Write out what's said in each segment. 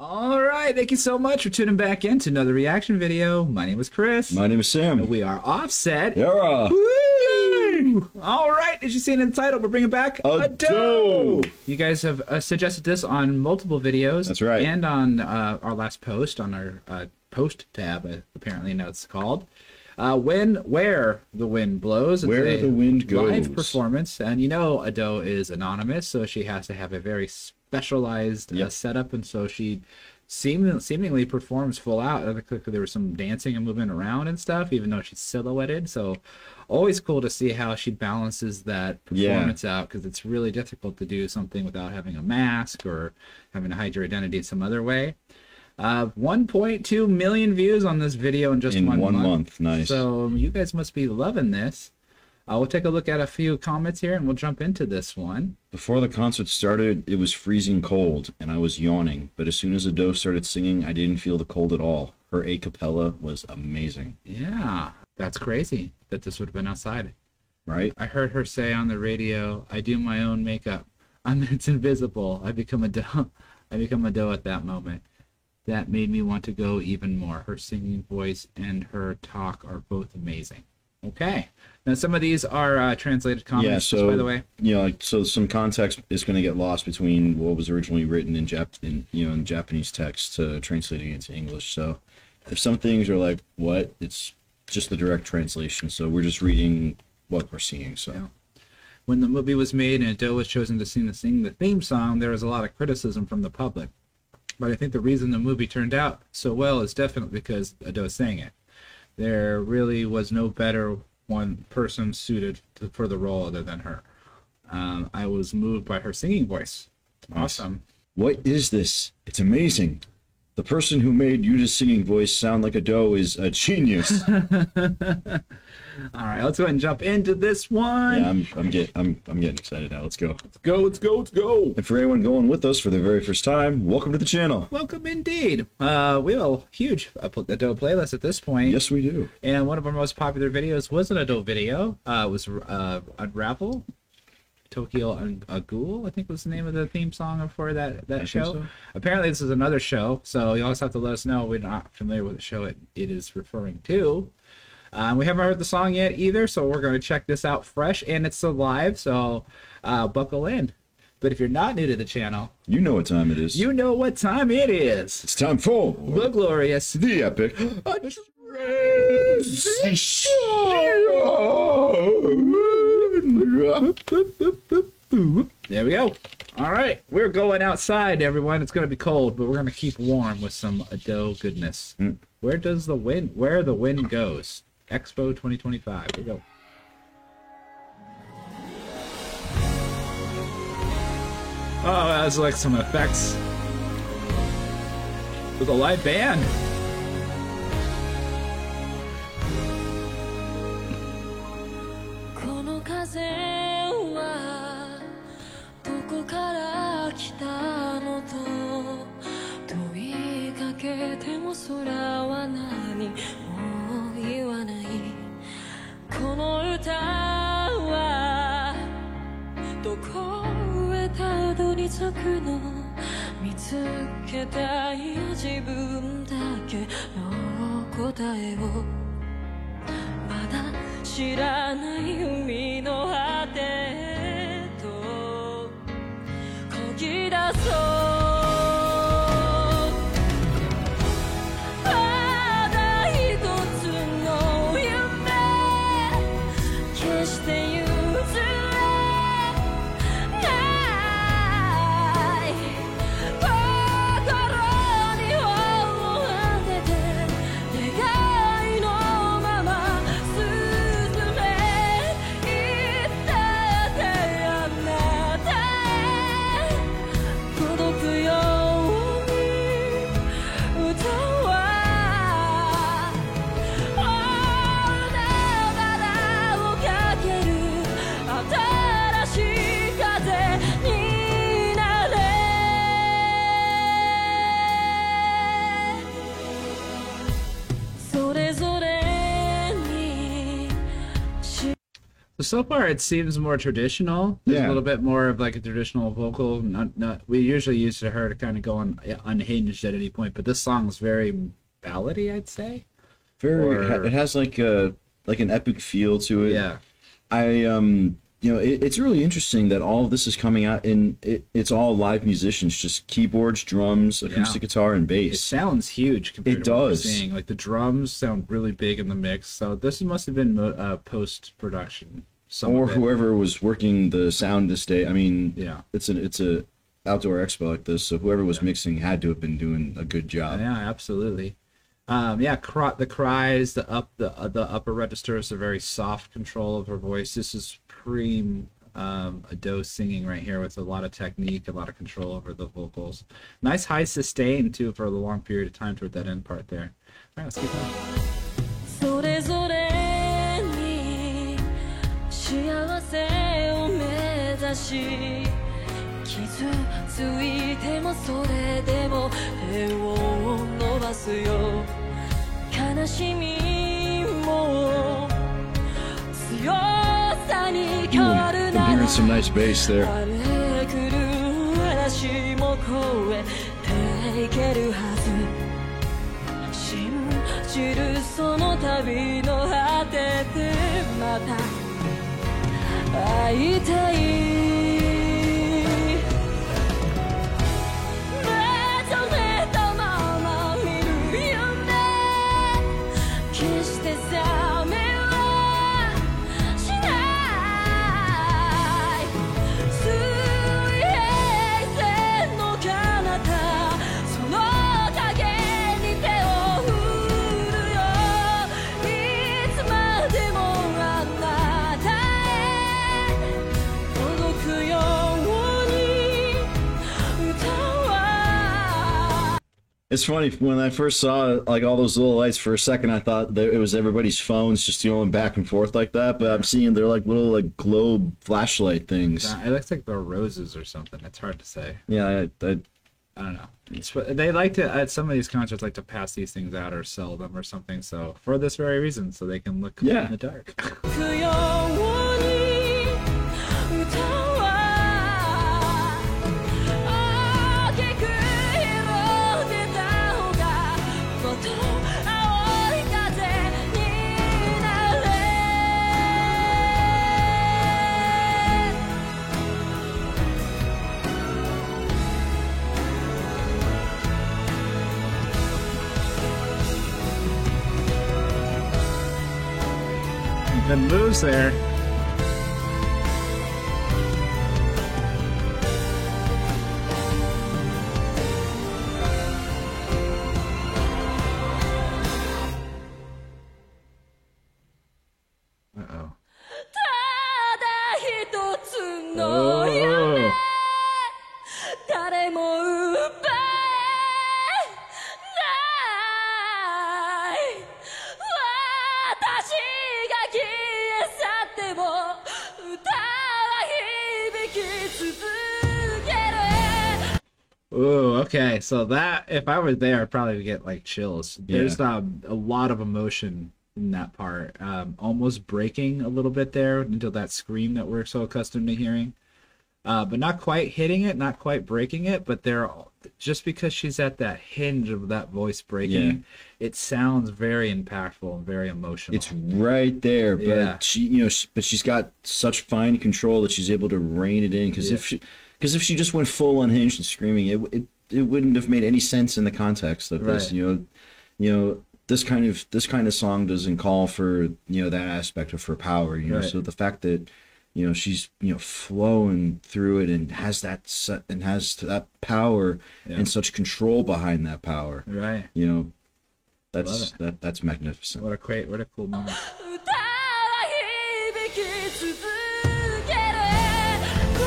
All right, thank you so much for tuning back in to another reaction video. My name is Chris. My name is Sam. We are Offset. Yara. Woo! All right, as you see in the title, we're bringing back A doe. You guys have suggested this on multiple videos. That's right. And on our last post, on our post tab, apparently now it's called. Where the Wind Blows. It's Where the Wind Goes. Live performance. And you know a doe is anonymous, so she has to have a very specialized setup, and so she seemingly performs full out. There was some dancing and moving around and stuff, even though she's silhouetted. So always cool to see how she balances that performance out, because it's really difficult to do something without having a mask or having to hide your identity some other way. 1.2 million views on this video in just one month. Nice. So you guys must be loving this. We'll take a look at a few comments here and we'll jump into this one. Before the concert started, it was freezing cold and I was yawning, but as soon as Ado started singing, I didn't feel the cold at all. Her a cappella was amazing. Yeah, that's crazy that this would have been outside. Right? I heard her say on the radio, I do my own makeup. It's invisible. I become a doe. I become a doe at that moment. That made me want to go even more. Her singing voice and her talk are both amazing. Okay. Now some of these are translated comments, so, by the way. So some context is going to get lost between what was originally written in Japanese text to translating into English. So if some things are like, what? It's just the direct translation. So we're just reading what we're seeing. So yeah. When the movie was made and Ado was chosen to sing the theme song, there was a lot of criticism from the public. But I think the reason the movie turned out so well is definitely because Ado sang it. There really was no better one person suited for the role other than her. I was moved by her singing voice. Awesome. What is this? It's amazing. The person who made Yuta's singing voice sound like Ado is a genius. All right, let's go ahead and jump into this one. Yeah, I'm getting excited now. Let's go. Let's go. And for anyone going with us for the very first time, welcome to the channel. Welcome indeed. We have a huge Ado playlist at this point. Yes, we do. And one of our most popular videos was an Ado video. It was Unravel. Tokyo Ghoul, I think was the name of the theme song for that show. So. Apparently this is another show, so you always have to let us know we're not familiar with the show it is referring to. We haven't heard the song yet either, so we're going to check this out fresh, and it's still live, so buckle in. But if you're not new to the channel, you know what time it is. You know what time it is. It's time for the glorious, the epic, There we go. All right, we're going outside, everyone. It's going to be cold, but we're going to keep warm with some Ado goodness. Where the wind goes. Expo 2025. Here we go. Oh, that's like some effects. With a live band. so far it seems more traditional. There's Yeah. a little bit more of like a traditional vocal. Not we usually use her to kind of go on unhinged at any point, but this song's very ballady, I'd say. It has like an epic feel to it. Yeah. It's really interesting that all of this is coming out in it's all live musicians, just keyboards, drums, acoustic guitar, and It bass. sounds huge compared It to what we're does. seeing. Like the drums sound really big in the mix. So this must have been post production. Or whoever was working the sound this day. I mean, Yeah. it's a outdoor expo like this, so whoever was mixing had to have been doing a good job. Yeah, absolutely. The cries, the upper registers, a very soft control of her voice. This is pre Ado singing right here with a lot of technique, a lot of control over the vocals. Nice high sustain too for a long period of time toward that end part there. All right, let's keep going. それぞれに幸せを目指し傷ついてもそれでも手を伸ばすよ悲しみも強さに変わる I'm な hearing ら some nice bass there. 荒れ狂う嵐も越えていけるはず信じるその旅の果てでまた会いたい目覚めたまま見る夢決して覚めはしない水平線の彼方その影に手を振るよいつまでもあなたへ届くように歌は It's funny, when I first saw like all those little lights, for a second I thought that it was everybody's phones just going back and forth like that, but I'm seeing they're like little like globe flashlight things. It looks like they're roses or something. It's hard to say. Yeah, I don't know. They like to at some of these concerts like to pass these things out or sell them or something. So for this very reason, so they can look cool Yeah. in the dark. くように歌は大きく広げた方がもっと青い風になれ Good moves there. Uh-oh. ただ一つの夢 Oh. 誰も奪えない私が消え去っても歌は響き続ける Ooh, okay. So that if I were there, I'd probably get like chills. There's Yeah. a lot of emotion in that part. Almost breaking a little bit there until that scream that we're so accustomed to hearing. But not quite hitting it, not quite breaking it, but they're just because she's at that hinge of that voice breaking, it sounds very impactful and very emotional. It's right there, but Yeah. she's got such fine control that she's able to rein it in. Because if she just went full unhinged and screaming, it wouldn't have made any sense in the context of this. Right. This kind of song doesn't call for that aspect of her power. Right. So the fact that she's flowing through it and has that power and such control behind that power. right. That's magnificent. What a cool moment. 歌は響き続けるこ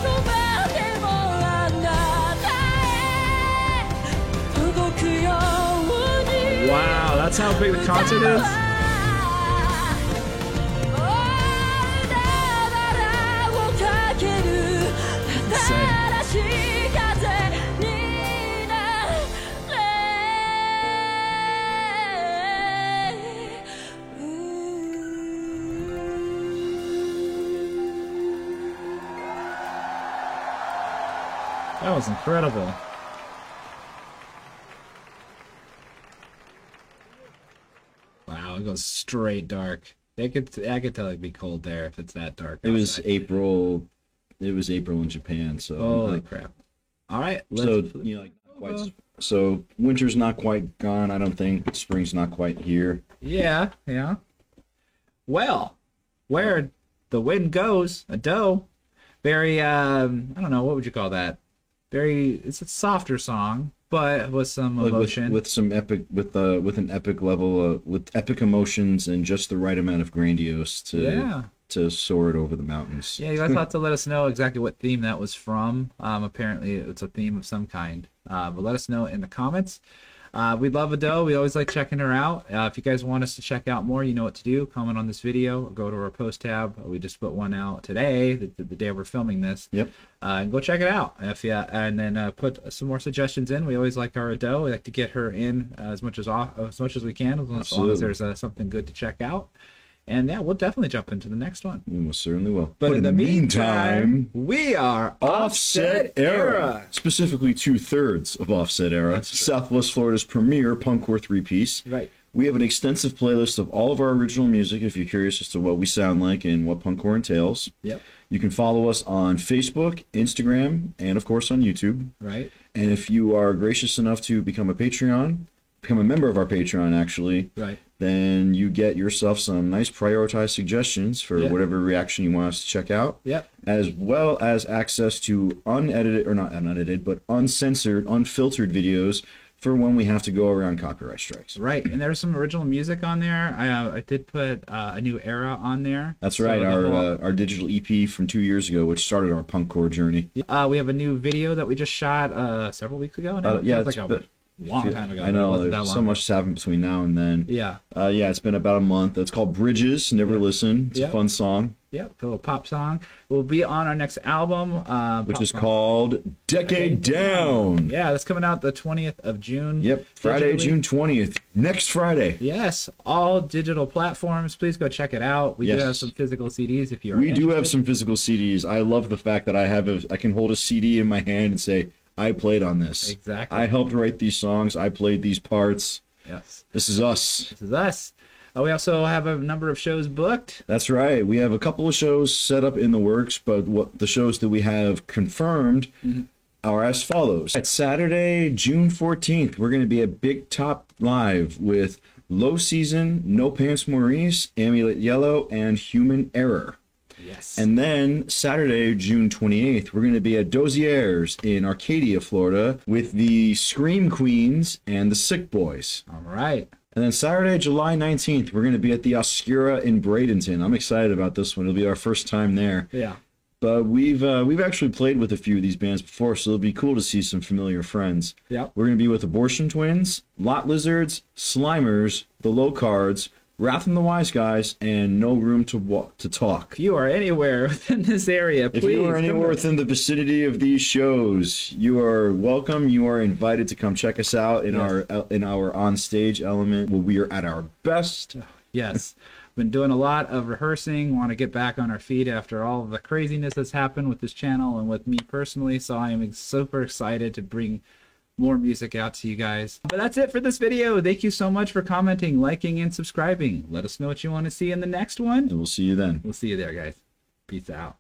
こまでもあなたへ届くように Wow, that's how big the concert is. 大海原をかける新しい風になれ That was incredible. Wow, it goes straight dark. I could tell it'd be cold there if it's that dark. It was outside. April. It was April in Japan, so Holy crap! All right, so you know, like not quite. So winter's not quite gone. I don't think spring's not quite here. yeah, yeah. Well, where the wind goes, a doe. Very I don't know, what would you call that? Very, it's a softer song, but with some Like emotion. with some epic with an epic level with epic emotions and just the right amount of grandiose to soar it over the mountains. Yeah, you guys have to let us know exactly what theme that was from. Apparently, it's a theme of some kind. But let us know in the comments. We love Ado. We always like checking her out. If you guys want us to check out more, you know what to do. Comment on this video. Go to our post tab. We just put one out today, the day we're filming this. Yep. And go check it out. And then put some more suggestions in. We always like our Ado. We like to get her in as much as we can, as long Absolutely. as there's something good to check out. And yeah, we'll definitely jump into the next one. We most certainly will. But in the meantime, we are Offset Era, specifically 2/3 of Offset Era, Southwest Florida's premier punkcore three-piece. Right. We have an extensive playlist of all of our original music if you're curious as to what we sound like and what punkcore entails. Yep. You can follow us on Facebook, Instagram, and of course on YouTube. Right. And if you are gracious enough to become a member of our Patreon actually, Right. then you get yourself some nice prioritized suggestions for Yeah. whatever reaction you want us to check out. Yep. As well as access to unedited, or not unedited, but uncensored, unfiltered videos for when we have to go around copyright strikes. Right, and there's some original music on there. I did put a new era on there. That's So right, the whole- our digital EP from 2 years ago, which started our punkcore journey. we have a new video that we just shot several weeks ago. Now. Yeah, It was it's like a been- long time ago. I It know, wasn't that there's long so ago. much has happened between now and then. Yeah, Yeah, it's been about a month. It's called Bridges, Never Listen. It's Yeah. a fun song, yeah, a little pop song. We'll be on our next album, which pop is song. called Decade Down. Yeah, that's coming out the 20th of June. Yep, Friday, Digitally. June 20th. Next Friday. Yes, all digital platforms. Please go check it out. We do Yes. have some physical CDs if you're We do have interested. some physical CDs. I love the fact that I can hold a CD in my hand and say, I played on this. Exactly. I helped write these songs. I played these parts. Yes, This is us. this is us. We also have a number of shows booked. That's right. We have a couple of shows set up in the works, but what the shows that we have confirmed are as follows. At Saturday, June 14th, we're going to be at Big Top Live with Low Season, No Pants Maurice, Amulet Yellow, and Human Error. Yes. And then Saturday, June 28th, we're going to be at Dozier's in Arcadia, Florida with the Scream Queens and the Sick Boys. all right. And then Saturday, July 19th, we're going to be at the Oscura in Bradenton. I'm excited about this one. It'll be our first time there. Yeah. But we've actually played with a few of these bands before, so it'll be cool to see some familiar friends. Yep. We're going to be with Abortion Twins, Lot Lizards, Slimers, The Low Cards, Wrath and the Wise Guys, and No Room to Talk. If you are anywhere within this area, If please you are anywhere come within the vicinity of these shows, you are welcome. You are invited to come check us out in our on stage element where we are at our best. Yes. Been doing a lot of rehearsing. Want to get back on our feet after all of the craziness that's happened with this channel and with me personally. So I am super excited to bring more music out to you guys. But that's it for this video. Thank you so much for commenting, liking, and subscribing. Let us know what you want to see in the next one. And we'll see you then. We'll see you there, guys. Peace out.